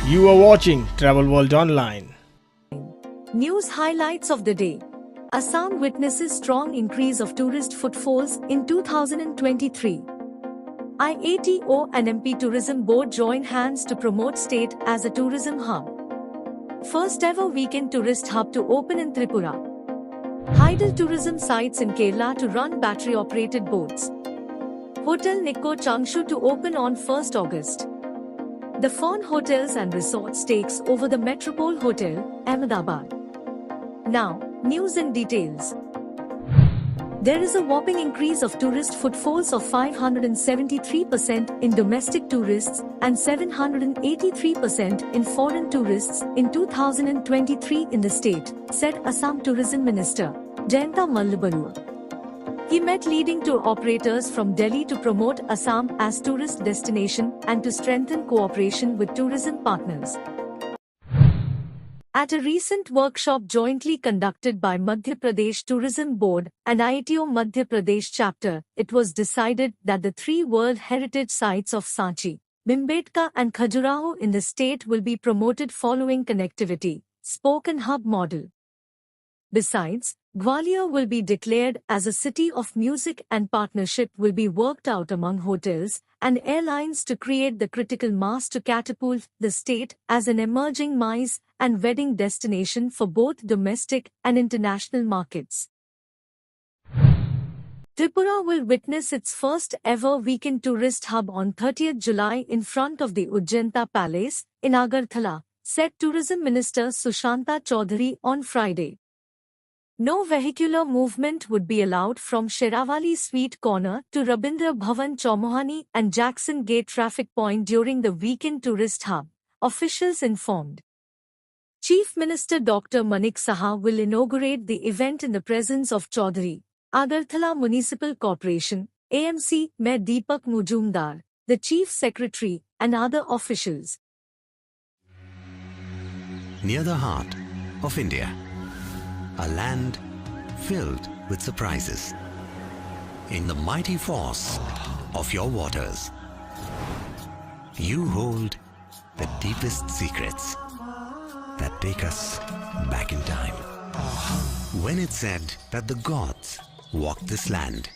You are watching Travel World Online. News highlights of the day. Assam witnesses strong increase of tourist footfalls in 2023. IATO and MP Tourism Board join hands to promote state as a tourism hub. First ever weekend tourist hub to open in Tripura. Hydel tourism sites in Kerala to run battery-operated boats. Hotel Nikko Changshu to open on 1st August. The Fawn Hotels and Resorts takes over the Metropole Hotel, Ahmedabad. Now, news in details. There is a whopping increase of tourist footfalls of 573% in domestic tourists and 783% in foreign tourists in 2023 in the state, said Assam Tourism Minister, Jayanta Mallabarua. He met leading tour operators from Delhi to promote Assam as tourist destination and to strengthen cooperation with tourism partners. At a recent workshop jointly conducted by Madhya Pradesh Tourism Board and IATO Madhya Pradesh chapter, it was decided that the three World Heritage Sites of Sanchi, Bhimbetka and Khajuraho in the state will be promoted following connectivity, spoke and hub model. Besides, Gwalior will be declared as a city of music and partnership will be worked out among hotels and airlines to create the critical mass to catapult the state as an emerging MICE and wedding destination for both domestic and international markets. Tripura will witness its first ever weekend tourist hub on 30th July in front of the Ujjanta Palace in Agartala, said Tourism Minister Sushanta Chaudhary on Friday. No vehicular movement would be allowed from Sherawali Sweet Corner to Rabindra Bhavan Chaumohani and Jackson Gate traffic point during the weekend tourist hub, officials informed. Chief Minister Dr. Manik Saha will inaugurate the event in the presence of Chaudhary, Agartala Municipal Corporation, AMC Mayor Deepak Mujumdar, the Chief Secretary, and other officials. Near the heart of India. A land filled with surprises. In the mighty force of your waters, you hold the deepest secrets that take us back in time. When it's said that the gods walk this land,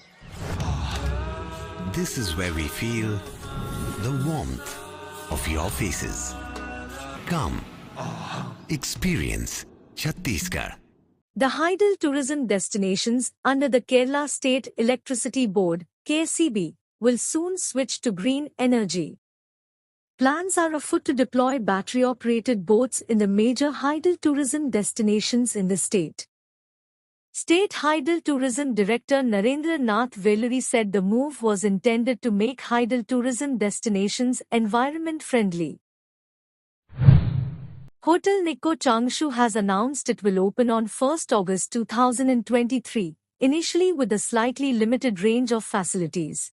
this is where we feel the warmth of your faces. Come, experience Chhattisgarh. The Hydel tourism destinations under the Kerala State Electricity Board, KSEB, will soon switch to green energy. Plans are afoot to deploy battery-operated boats in the major Hydel tourism destinations in the state. State Hydel Tourism Director Narendra Nath Veluri said the move was intended to make Hydel tourism destinations environment-friendly. Hotel Nikko Changshu has announced it will open on 1st August 2023, initially with a slightly limited range of facilities.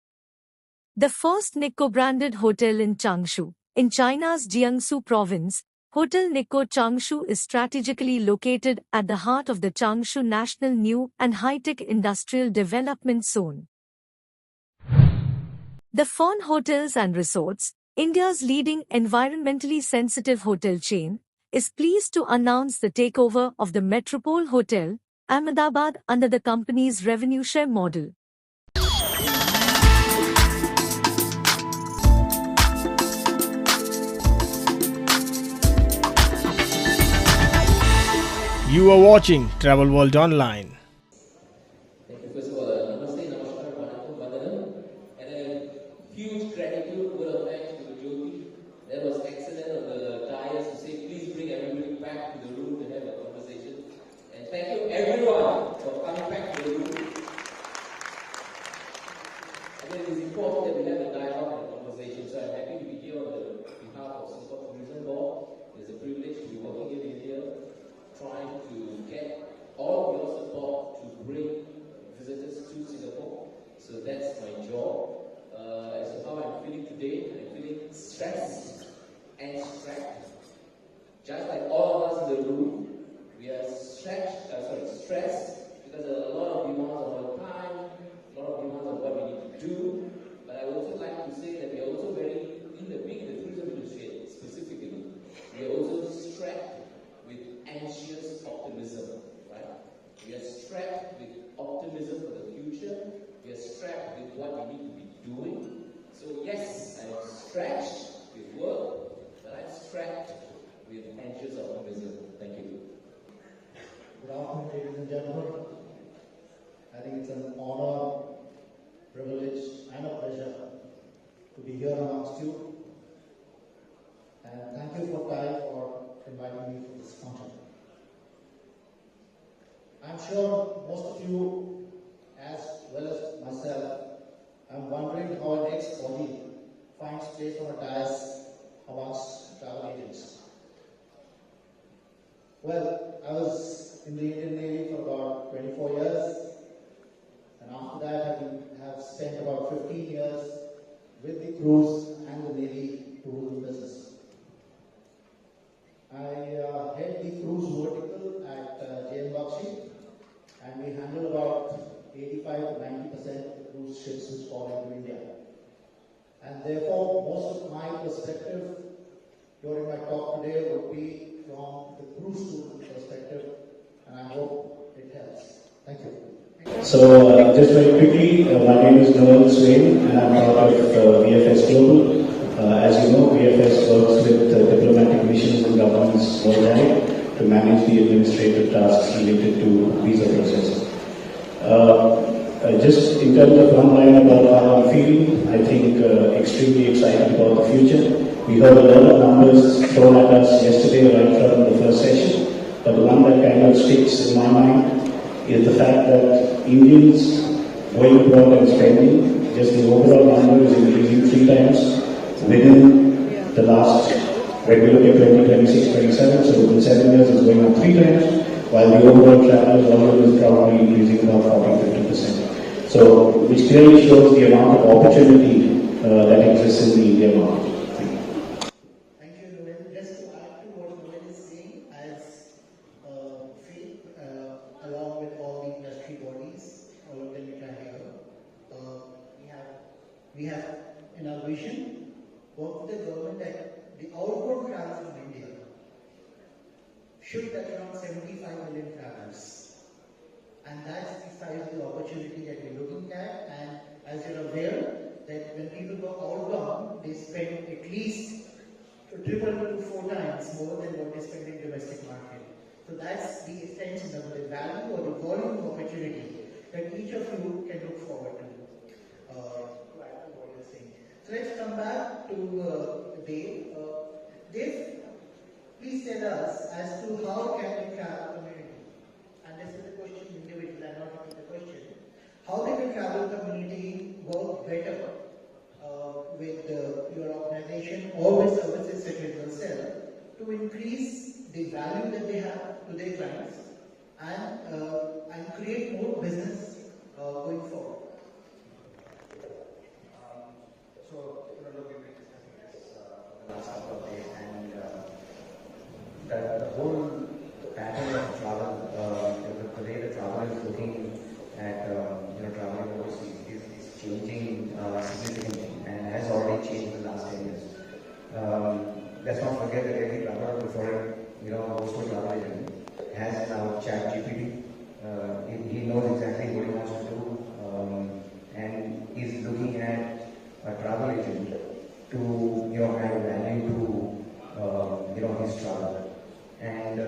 The first Nikko-branded hotel in Changshu, in China's Jiangsu province, Hotel Nikko Changshu is strategically located at the heart of the Changshu National New and High-Tech Industrial Development Zone. The Fawn Hotels and Resorts, India's leading environmentally sensitive hotel chain, is pleased to announce the takeover of the Metropole Hotel, Ahmedabad under the company's revenue share model. You are watching Travel World Online. Thank you. First of all, namaste, namaskar, vanakkam, vandanam, and a huge gratitude, word of thanks to Jyoti. That was excellent of the tires to say, please bring everybody back to the room to have a conversation. And thank you everyone for coming back to the room. I think it is important that we have a dialogue and a conversation, so I'm happy to be here on behalf of Singapore Tourism Board. It's a privilege to be working in India, trying to get all of your support to bring visitors to Singapore. So that's my job. As to how I'm feeling today, I'm feeling stressed and strapped. Just like all of us in the room, we are stressed because there are a lot of demands on our time, a lot of demands on what we need to do. But I would also like to say that we are also being in the tourism industry specifically, and a pleasure to be here amongst you. And thank you for Ty for inviting me for this function. I'm sure most of you, as well as myself, I'm wondering how an ex-colleague finds place on a dais amongst travel agents. Well, I was in the Indian Navy for about 24 years, and after that I have spent about 15 years with the cruise and the Navy tourism business. I head the cruise vertical at JM Bakshi, and we handle about 85 to 90% of the cruise ships which call into India. And therefore, most of my perspective during my talk today would be from the cruise tourism perspective, and I hope it helps. Thank you. So, just very quickly, my name is Noel Swain, and I'm part of VFS Global. As you know, VFS works with diplomatic missions and governments worldwide to manage the administrative tasks related to visa processing. Just in terms of one line about how I'm feeling, I think extremely excited about the future. We heard a lot of numbers thrown at us yesterday right from the first session, but the one that kind of sticks in my mind is the fact that Indians going abroad and spending, just the overall number is increasing 3 times within the last, when we look at 2026-27, so within 7 years it's going up 3 times, while the overall travelers volume is probably increasing about 40-50%. So, which clearly shows the amount of opportunity that exists in the Indian market. Thank you, Noel. Just to add to what Noel is saying, as Faith, along with all the industry bodies, all of them which are here, we have in our vision work with the government that the outward travel from India should touch around 75 million travelers. And that's the size of the opportunity that we're looking at. And as you're aware, that when people go outbound, they spend at least triple to 4 times more than what they spend in domestic market. So that's the extension of the value or the volume of opportunity that each of you can look forward to. What you're saying. So let's come back to Dave. Dave, please tell us as to how can the travel community, and this is the question individual and not the question, how can the travel community work better with your organization or with services such as yourself to increase the value that they have to their clients and create more business going forward? So, look, we've been discussing this for the last couple of days, and the whole pattern of travel, the way the traveler is looking at traveling overseas is changing significantly and has already changed in the last 10 years. Let's not forget that every traveler before goes to a travel agent has now ChatGPT. He knows exactly what he wants to do and is looking at a travel agent to add value to his travel, and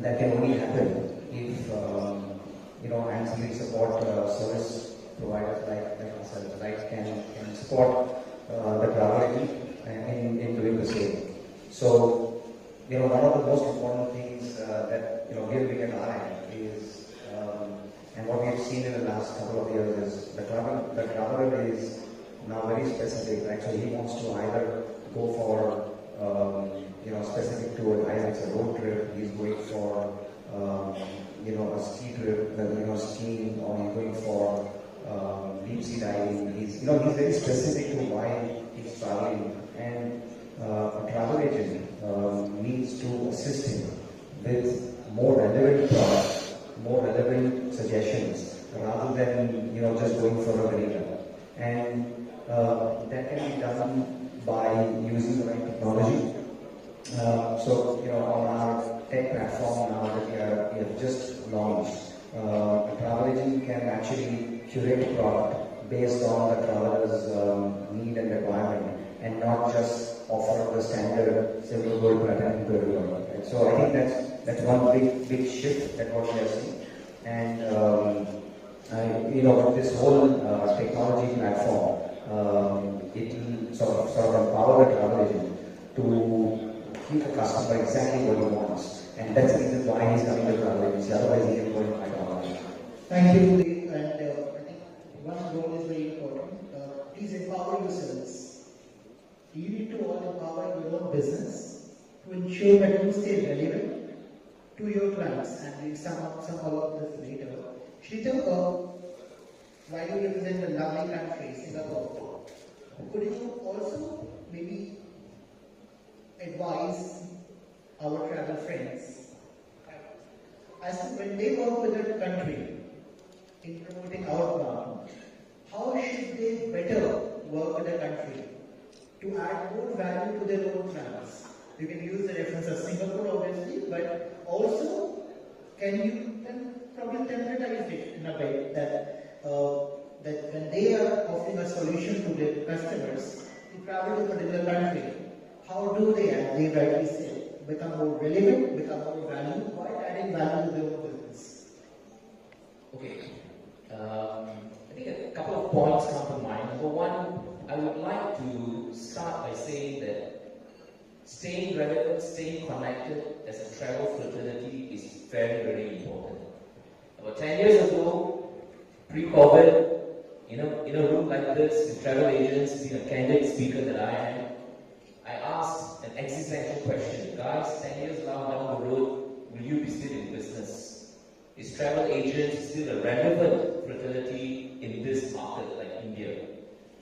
that can only happen if ancillary support service providers like ourselves can support the travel agent in doing the same. So one of the most important things that we're looking at our end is and what we've seen in the last couple of years is the traveler is now very specific, right? So he wants to either go for specific tour, either it's a road trip, he's going for a ski trip, skiing, or he's going for deep sea diving. He's very specific to why he's traveling, and a travel agent needs to assist him with more relevant products, more relevant suggestions, rather than just going for a vanilla. And that can be done by using the right technology. So on our tech platform now that we have just launched, a travel agent can actually curate a product based on the traveler's need and requirement, and not just offer the standard silver, gold, platinum to everyone. Right? So I think that's one big shift that what we are seeing, and This whole technology platform, it will sort of empower the travel agent to give the customer exactly what he wants. And that's the reason why he's coming to travel agency. Otherwise, he can go and find online. Thank you, Dev. And I think one role is very important. Please empower yourselves. You need to all empower your own business to ensure that you stay relevant to your clients. And we'll sum all of this later. Shrita, why do you represent a lovely country, Singapore? Could you also maybe advise our travel friends as to when they work with a country in promoting outbound, how should they better work with a country to add more value to their own travels? You can use the reference of Singapore obviously, but also can you then probably templatize it in a way that that when they are offering a solution to their customers to travel to a particular country, how do they, as they rightly say, become more relevant, become more valuable while adding value to their own business? Okay. I think a couple of points come to mind. Number one, I would like to start by saying that staying relevant, staying connected as a travel fraternity is very, very important. About 10 years ago, pre-COVID, in a room like this with travel agents, being a candid speaker that I am, I asked an existential question. Guys, 10 years down the road, will you be still in business? Is travel agents still a relevant fraternity in this market like India?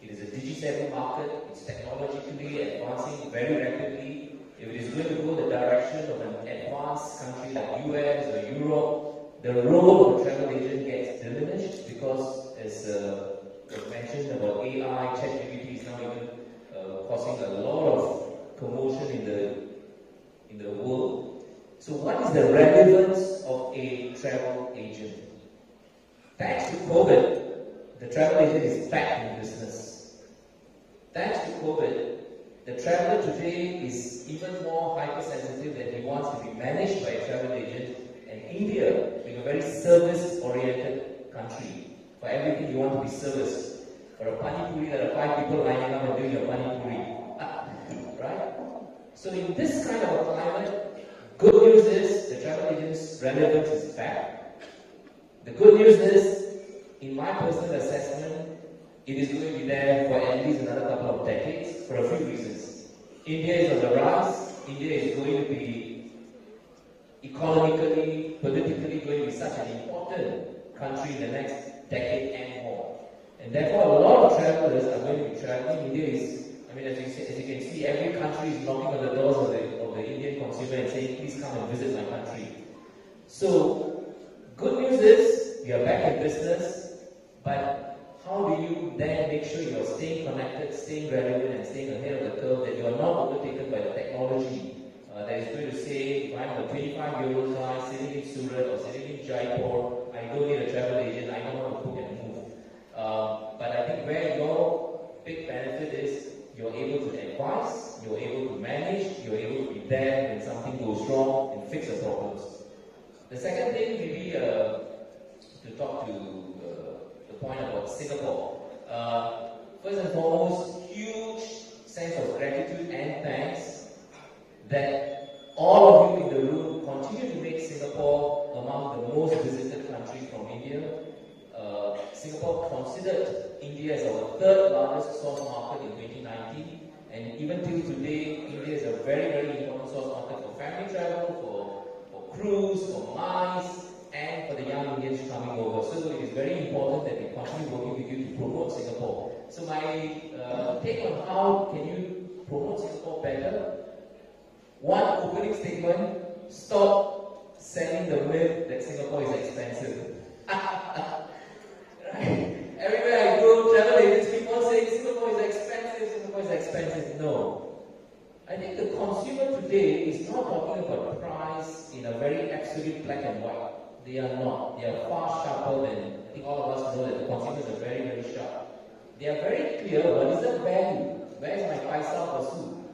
It is a digi-savvy market, it's technologically advancing very rapidly. If it is going to go the direction of an advanced country like US or Europe, the role of a travel agent gets diminished because, as was mentioned about AI, ChatGPT is now even causing a lot of commotion in the world. So what is the relevance of a travel agent? Thanks to COVID, the travel agent is back in business. Thanks to COVID, the traveler today is even more hypersensitive that he wants to be managed by a travel agent. And India, being a very service-oriented country, for everything you want to be serviced. For a pani puri, there are 5 people lining up and doing your pani puri. Right? So in this kind of a climate, good news is the travel agent's relevance is back. The good news is, in my personal assessment, it is going to be there for at least another couple of decades for a few reasons. India is on the rise. India is going to be economically, politically going to be such an important country in the next decade and more. And therefore, a lot of travelers are going to be traveling. India is, as you can see, every country is knocking on the doors of the Indian consumer and saying, please come and visit my country. So, good news is, we are back in business, but how do you then make sure you are staying connected, staying relevant, and staying ahead of the curve, that you are not overtaken by the technology that is going to say, if I'm a 25-year-old guy sitting in Surat or sitting in Jaipur, I don't need a travel agent, I know how to cook and move. But I think where your big benefit is, you're able to advise, you're able to manage, you're able to be there when something goes wrong and fix the problems. The second thing, maybe to talk to the point about Singapore. First and foremost, huge sense of gratitude and thanks that all of you in the room continue to make Singapore among the most visited countries from India. Singapore considered India as our 3rd largest source market in 2019, and even till today, India is a very, very important source market for family travel, for cruise, for MICE, and for the young Indians coming over. So it is very important that we continue working with you to promote Singapore. So my take on how can you promote Singapore better? One opening statement: stop selling the myth that Singapore is expensive. Right? Everywhere I go, travel agents keep on saying Singapore is expensive, Singapore is expensive. No. I think the consumer today is not talking about price in a very absolute black and white. They are not. They are far sharper than, I think all of us know that the consumers are very, very sharp. They are very clear, what is the value? Where is my paisa per soup?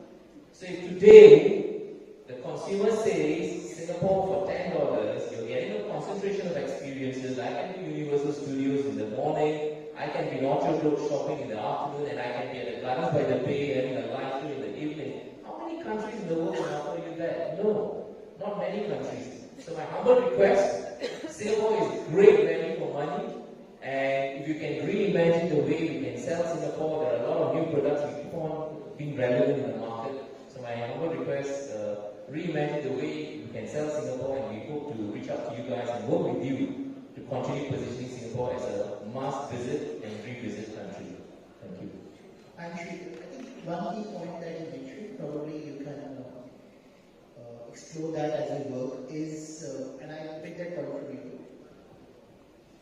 So if today the consumer says Singapore for $10, you're getting a concentration of experiences. I can do Universal Studios in the morning, I can be in Orchard Road shopping in the afternoon, and I can be at the Gardens by the Bay having a live show in the evening. How many countries in the world can offer you that? No, not many countries. So my humble request, Singapore is great value for money, and if you can reimagine the way we can sell Singapore, there are a lot of new products we keep on being relevant in the market. So my humble request, reimagine the way we can sell Singapore, and we hope to reach out to you guys and work with you to continue positioning Singapore as a must visit and revisit country. Thank you. Actually, I think one key point that you mentioned, probably you can explore that as we work, is, and I picked that point from you.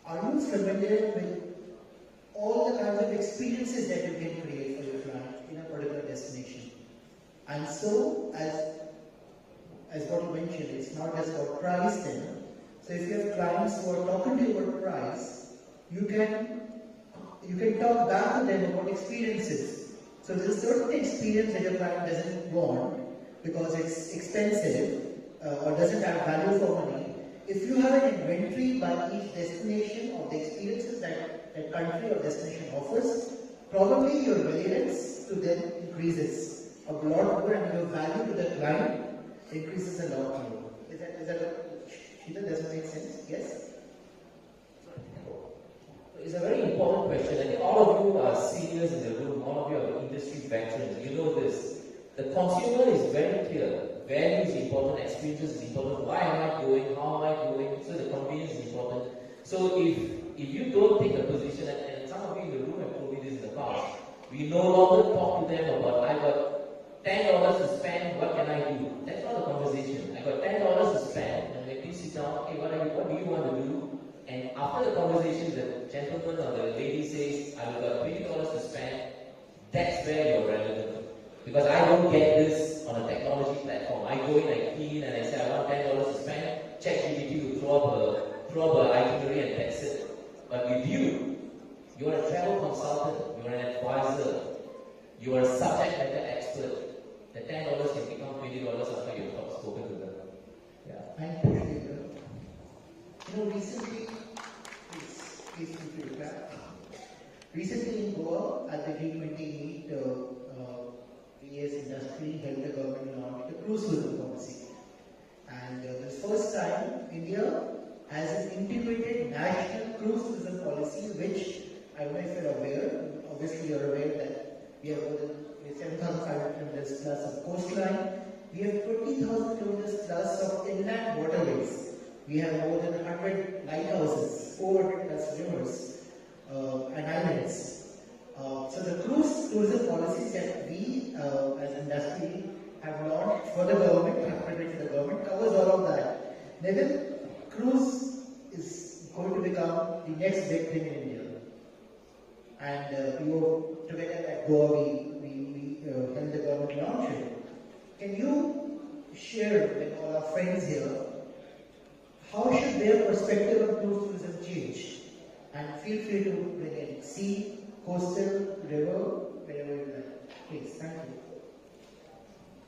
Are you familiar with all the kinds of experiences that you can create for your client in a particular destination? And so, as what you mentioned, it's not just about price then. So if you have clients who are talking to you about price, you can talk back to them about experiences. So there's a certain experience that your client doesn't want because it's expensive or doesn't have value for money. If you have an inventory by each destination of the experiences that that country or destination offers, probably your relevance to them increases a lot more, and your value to the client increases a lot more. Is that Sheila, does it make sense? Yes? It's a very important question. I think all of you are seniors in the room, all of you are industry veterans. You know this. The consumer is very clear. Value is important, experience is important. Why am I going? How am I going? So the convenience is important. So if you don't take a position, and some of you in the room have told me this in the past, we no longer talk to them about, I got $10 to spend, what can I do? That's not the conversation. I got $10 to spend, and when you sit down, okay, what do you want to do? And after the conversation, the gentleman or the lady says, I've got $20 to spend, that's where you're relevant. Because I don't get this on a technology platform. I go in, I key in, and I say, I want $10 to spend, ChatGPT will throw up an itinerary and that's it. But with you, you're a travel consultant, you're an advisor, you're a subject matter expert. The $10 can become $20 after you've spoken to them. Yeah. Thank you, Sheila. You know, recently, please feel free. Recently in Goa, at the G20 meet, VS industry helped the government launch the cruise tourism policy. And the first time India has an integrated national cruise tourism policy, which I don't know if you're aware. Obviously, you're aware that we have more than 7,500 kilometers plus of coastline. We have 20,000 kilometers plus of inland waterways. We have more than 100 lighthouses, 400 plus rivers and islands. So the cruise tourism policies that we as industry have launched for the government, have presented to the government, covers all of that. Neville, cruise is going to become the next big thing in India. And we were together at Goa, we helped the government launch it. Can you share with all our friends here, how should their perspective of cruise tourism change? And feel free to bring in sea, coastal, river, wherever you like. Please, thank you.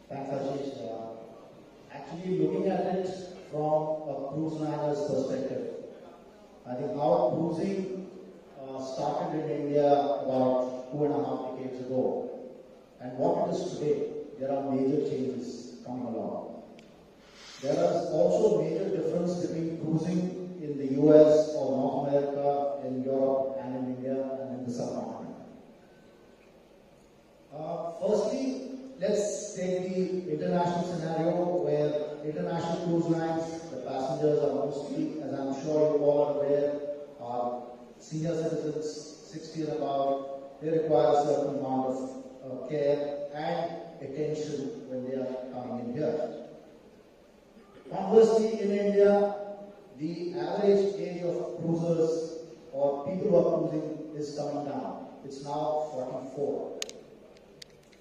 Thanks, Ashish. Actually, looking at it from a cruise liner's perspective, I think how cruising started in India about 2.5 decades ago, and what it is today, there are major changes coming along. There is also a major difference between cruising in the US or North America, in Europe and in India and in the subcontinent. Firstly, let's take the international scenario where international cruise lines, the passengers are mostly, as I'm sure you all are aware, are senior citizens, 60 and above. They require a certain amount of care and attention when they are coming in here. Conversely, in India, the average age of cruisers or people who are cruising is coming down. It's now 44.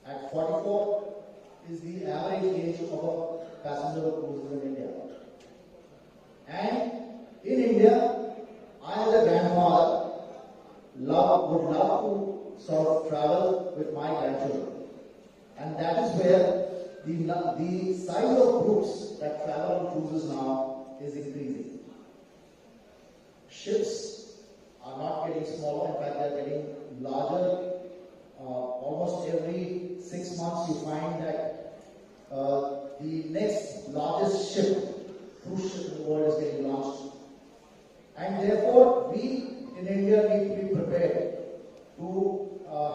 At 44 is the average age of a passenger who cruises in India. And in India, I as a grandfather would love to sort of travel with my grandchildren. And that is where the size of groups that travel on cruises now is increasing. Ships are not getting smaller, in fact they are getting larger. Almost every 6 months you find that the next largest cruise ship in the world is getting launched. And therefore we in India need to be prepared to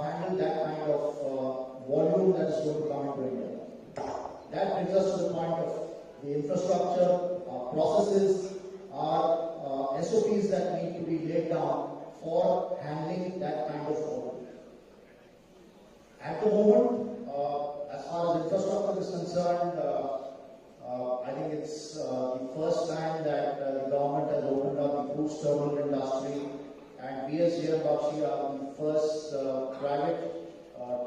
handle that kind of volume that is going to come into India. That brings us to the point of the infrastructure, our processes, our SOPs that need to be laid down for handling that kind of volume. At the moment, as far as infrastructure is concerned, I think it's the first time that the government has opened up the cruise terminal industry, and we as GMBakshi are the first private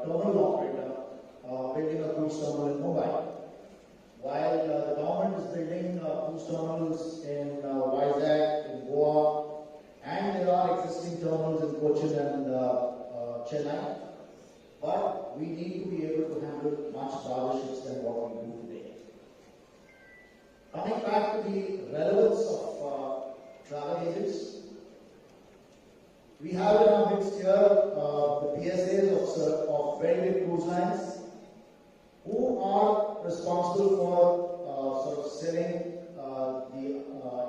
terminal operator building a cruise terminal in Mumbai. While the government is building cruise terminals in Vizag, in Goa, and there are existing terminals in Cochin and Chennai, but we need to be able to handle much larger ships than what we do today. Coming back to the relevance of travel agents, we have in our midst here the PSAs of very big cruise lines who are responsible for sort of selling the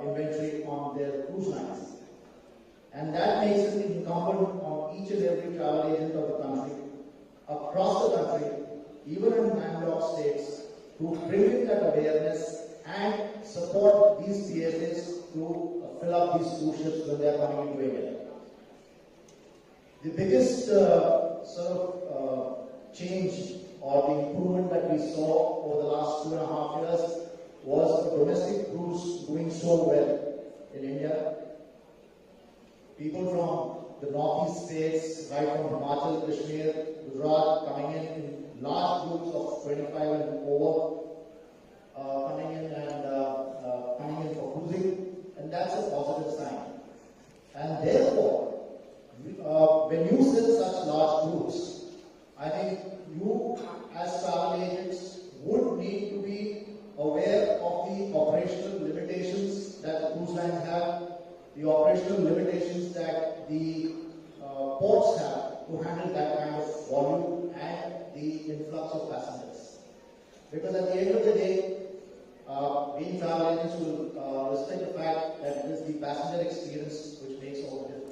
inventory on their cruise lines. And that makes it incumbent on each and every travel agent of the country, across the country, even in landlocked states, to bring in that awareness and support these PSAs to fill up these cruise ships when they are coming into India. The biggest change or the improvement that we saw over the last 2.5 years was the domestic cruise doing so well in India. People from the northeast states, right from Himachal, Kashmir, Gujarat, coming in large groups of 25 and over, coming in for cruising, and that's a positive sign. And therefore, when you sell such large groups, I think you as travel agents would need to be aware of the operational limitations that the cruise lines have, the operational limitations that the ports have to handle that kind of volume and the influx of passengers. Because at the end of the day, being travel agents will respect the fact that it is the passenger experience which makes all the difference.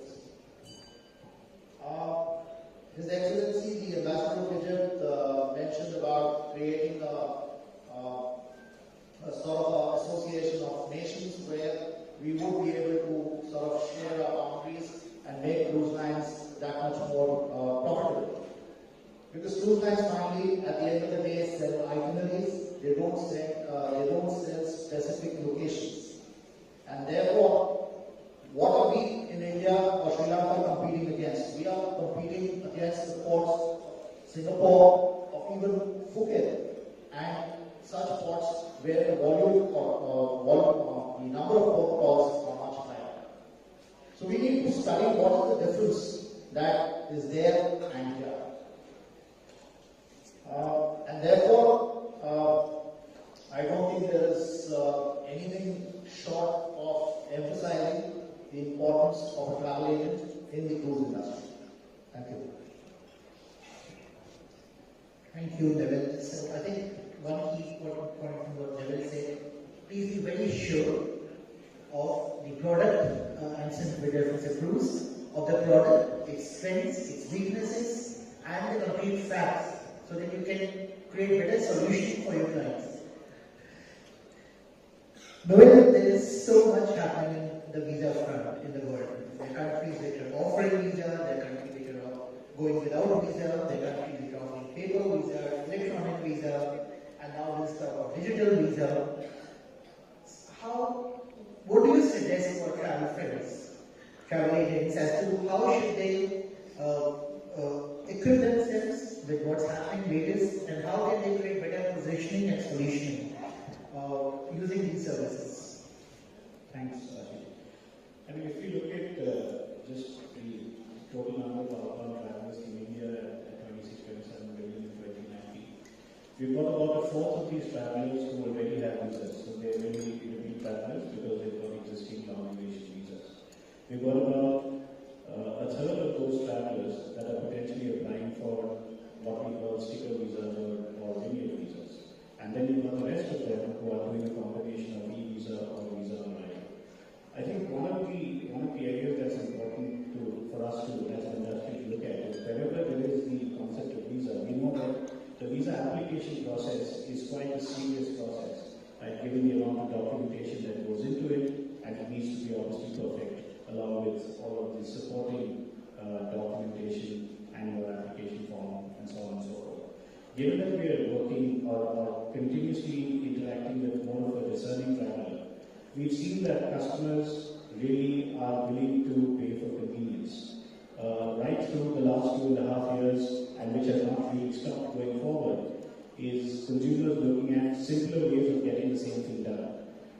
His Excellency, the Ambassador of Egypt, mentioned about creating a sort of association of nations where we would be able to sort of share our boundaries and make cruise lines that much more profitable. Because cruise lines finally, at the end of the day, sell itineraries. They don't sell specific locations, and therefore, what are we in India or Sri Lanka competing against? We are competing against the ports of Singapore, of even Phuket, and such ports where the volume or the number of port calls are much higher. So we need to study what is the difference that is there and here. And therefore, I don't think there is anything short of emphasizing the importance of a travel agent in the cruise industry. Thank you. Thank you, Neville. So I think one key point from what Neville said, please be very sure of the product and since with reference to cruise, of the product, its strengths, its weaknesses, and the complete facts, so that you can create better solutions for your clients. Knowing that there is so much happening in the visa front in the world, there are countries which are offering visa, there are countries which are going without a visa, there are countries which are offering paper visa, electronic visa, and now this talk of digital visa. What do you suggest for travel friends, travel agents, as to how should they equip themselves with what's happening latest, and how can they create better positioning and solutioning using these services? Thanks, Ajay. I mean, if you look at just the total number of outbound travelers in India at 26-27 million in 2019, we've got about a fourth of these travelers who already have visas, so they're really travelers because they've got existing long duration visas. We've got about a third of those travelers that are potentially applying for what we call sticker visas or linear visas. And then you've got the rest of them who are doing a combination of e-visa or visa online. I think one of the areas that's important for us to, as an industry, to look at is wherever there is the concept of visa, we know that the visa application process is quite a serious process, right? Given the amount of documentation that goes into it, and it needs to be obviously perfect, along with all of the supporting documentation and your application form and so on and so forth. Given that we are working or continuously interacting with more of a discerning traveler, we've seen that customers really are willing to pay for convenience. Right through the last 2.5 years, and which has not really stopped going forward, is consumers looking at simpler ways of getting the same thing done.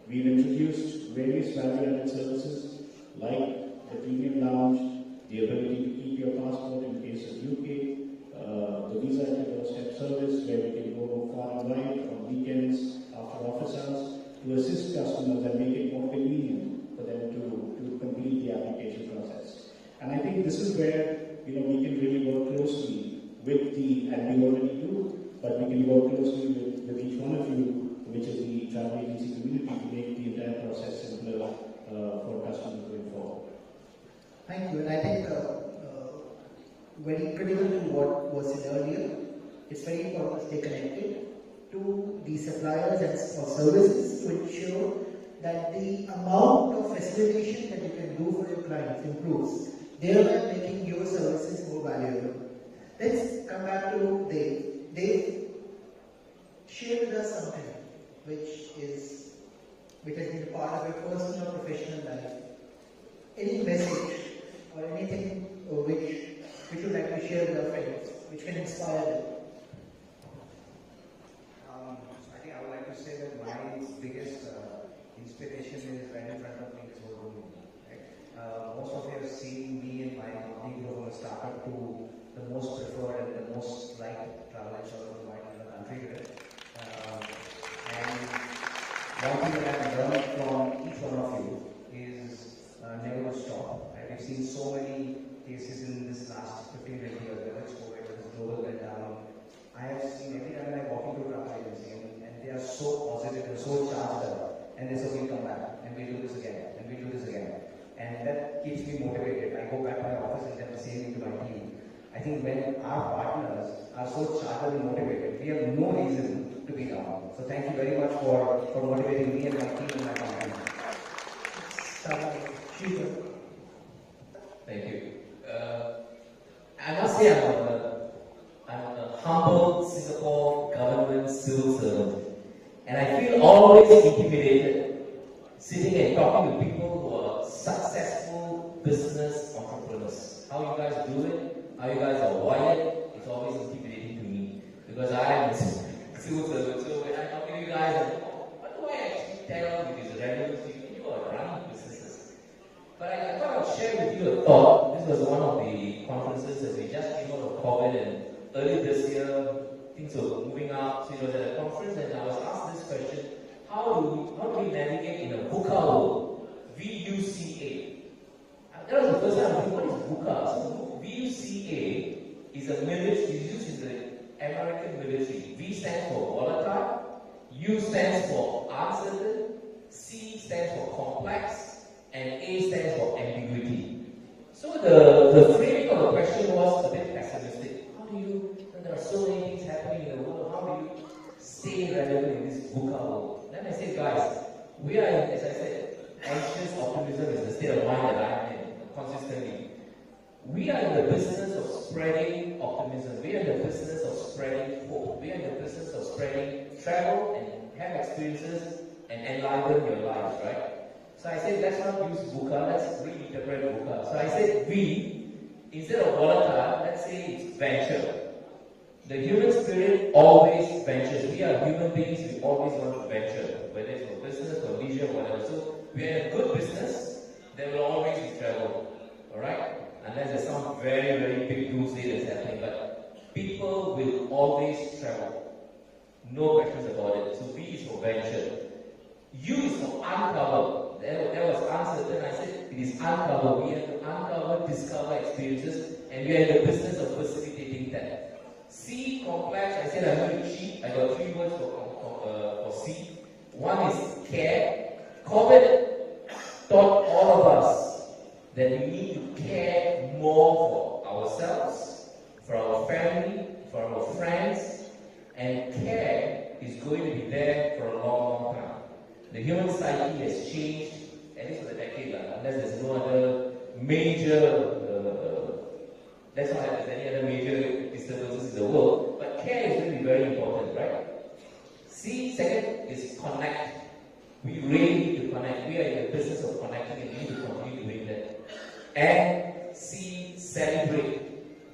We've introduced various value-added services like the premium lounge, the ability to keep your passport in case of UK, the visa at your doorstep service where we can go far and wide on weekends after office hours to assist customers and make it more convenient for them to complete the application process. And I think this is where we can really work closely with and we already do, but we can work closely with each one of you, which is the travel agency community, to make the entire process simpler for customers going forward. Thank you. And I think very critical to what was said earlier, it's very important to stay connected to the suppliers and services to ensure that the amount of facilitation that you can do for your clients improves, thereby making your services more valuable. Let's come back to Dave. Dave, share with us something which has been a part of your personal or professional life. Any message or anything which you'd like to share with our friends, which can inspire them? I think I would like to say that my biggest inspiration is right in front of me, this whole room. Right? Most of you have seen me and my company grow from a startup to the most preferred and the most liked travel insurer provider in the country today. And one thing that I've learned from each one of you is never to stop. Right? We've seen so many cases in this last 15-20 years, whether it's COVID, whether it's global letdown. I have seen every time I walk into a travel agency and they are so positive, they're so charged up, and they say, we'll come back, and we'll do this again, and we'll do this again. And that keeps me motivated. I go back to my office and tell the same thing to my team. I think when our partners are so charged and motivated, we have no reason to be down. So thank you very much for motivating me and my team and my company. Thank you. I must say I'm a humble Singapore government civil servant, and I feel always intimidated sitting and talking to people who are successful business entrepreneurs. How you guys do it, how you guys are wired, it's always intimidating to me because I am a civil servant. So when I talk to you guys, I think, what do I actually tell you these relevant people? You are running businesses. But I thought I'd share with you a thought. This was one of the conferences as we just came out of COVID, and early this year things were moving up. So it was at a conference and I was asked this question: how do we navigate in a VUCA world? VUCA. That was the first time I think, what is VUCA? So VUCA is a military, it's used in the American military. V stands for volatile, U stands for uncertain, C stands for complex, and A stands for ambiguity. So the framing of the question was a bit pessimistic. How do you, there are so many things happening in the world, how do you stay relevant in this VUCA world? Then I said, guys, we are in, as I said, anxious optimism is the state of mind that I am in consistently. We are in the business of spreading optimism. We are in the business of spreading hope. We are in the business of spreading travel and have experiences and enliven your lives, right? So I said, let's not use VUCA, let's reinterpret VUCA. So I said, V, instead of volatile, let's say it's venture. The human spirit always ventures. We are human beings, we always want to venture, whether it's for business or leisure, whatever. So we are in a good business, there will always be travel. Alright? Unless there's some very, very big doomsday that's happening. But people will always travel. No questions about it. So V is for venture. U is for uncover. That was uncertain. I said it is uncover. We have to uncover, discover experiences, and we are in the business of facilitating that. C, complex. I said I'm going to cheat. I got 3 words for C. One is care. COVID taught all of us that we need to care more for ourselves, for our family, for our friends, and care is going to be there for a long, long time. The human psyche has changed, at least for the decade, unless there's no other major, let's not have any other major disturbances in the world, but care is going to be very important, right? C, second, is connect. We really need to connect. We are in the business of connecting and we need to continue doing that. And C, celebrate.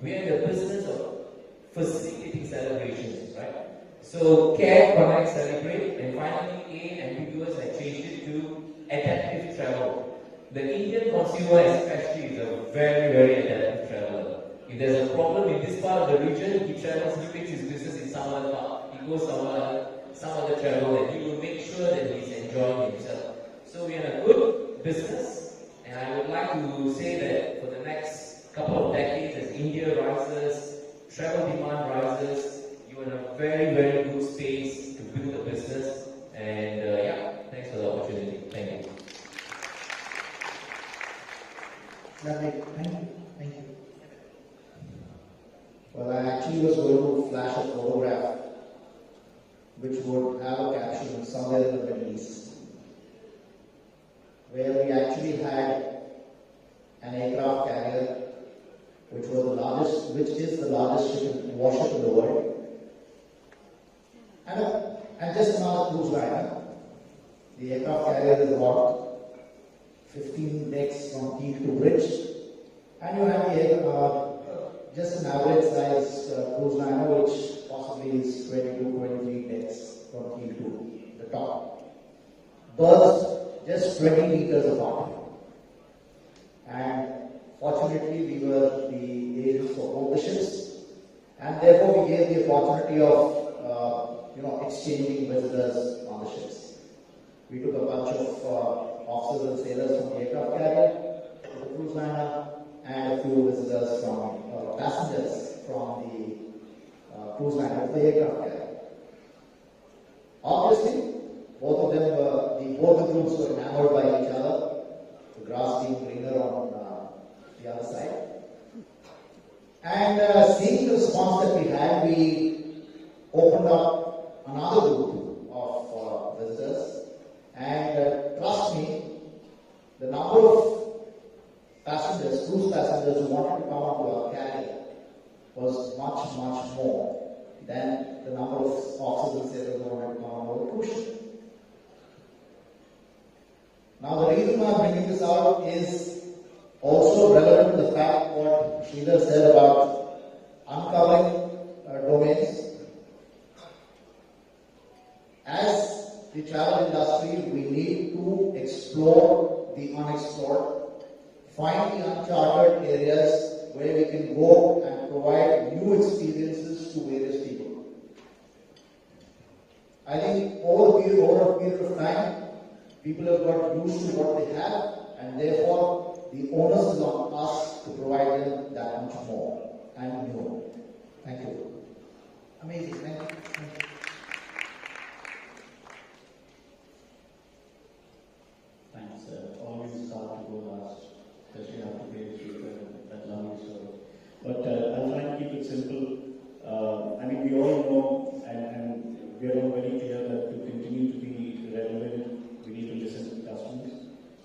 We are in the business of facilitating celebrations, right? So care, connect, celebrate, and finally A, ambiguous, I changed it to adaptive travel. The Indian consumer especially is a very, very adaptive traveler. If there's a problem in this part of the region, he travels, he makes his business in some other part. He goes some other travel, and he will make sure that he's enjoying himself. So we are in a good business, and I would like to say that for the next couple of decades, as India rises, travel demand rises, you are in a very, very good space to build a business. And yeah, thanks for the opportunity. Thank you. Lovely. Thank you. Well, I actually was going to flash a photograph which would have a caption somewhere in the Middle East, where we actually had an aircraft carrier which is the largest warship in the world, and just another cruise liner. The aircraft carrier is about 15 decks from keel to bridge, and you have just an average size cruise liner which possibly is 22-23 decks from keel to the top. Berths just 20 meters apart. And fortunately we were the agents for both the ships, and therefore we gave the opportunity of exchanging visitors on the ships. We took a bunch of officers and sailors from the aircraft carrier, the cruise liner, and a few visitors from passengers from the cruise liner to the aircraft carrier. Obviously, both the groups were enamored by each other, the grass being greener on the other side. And seeing the response that we had, we opened up another group of visitors, and trust me, the number of passengers, cruise passengers who wanted to come onto our carrier was much, much more than the number of officers and sailors who wanted to come onto a cruise ship. Now, the reason why I'm bringing this out is also relevant to the fact what Sridhar said about uncovering domains. As the travel industry, we need to explore the unexplored, find the uncharted areas where we can go and provide new experiences to various people. I think over a period of time, people have got used to what they have, and therefore the onus is on us to provide them that much more and more. Thank you. Amazing. Thank you. Thanks. Always hard to go last, especially after playing that long story. But I'll try and keep it simple. We all know, and we are all very clear that to continue to be relevant, we need to listen to customers,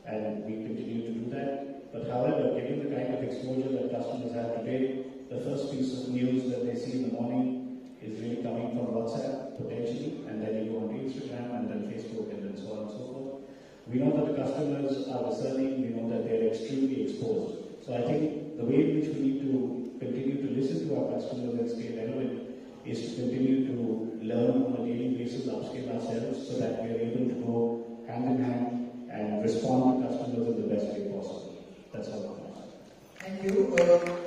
and we continue to do that. But however, given the kind of exposure that customers have today, the first piece of news that they see in the morning is really coming from WhatsApp, potentially, and then you go on Instagram, and then Facebook, and then so on and so forth. We know that the customers are discerning, we know that they're extremely exposed. So I think the way in which we need to continue to listen to our customers and stay relevant is to continue to learn on a daily basis, upskill ourselves so that we are able to go hand in hand and respond to customers in the best way possible. That's all. Thank you.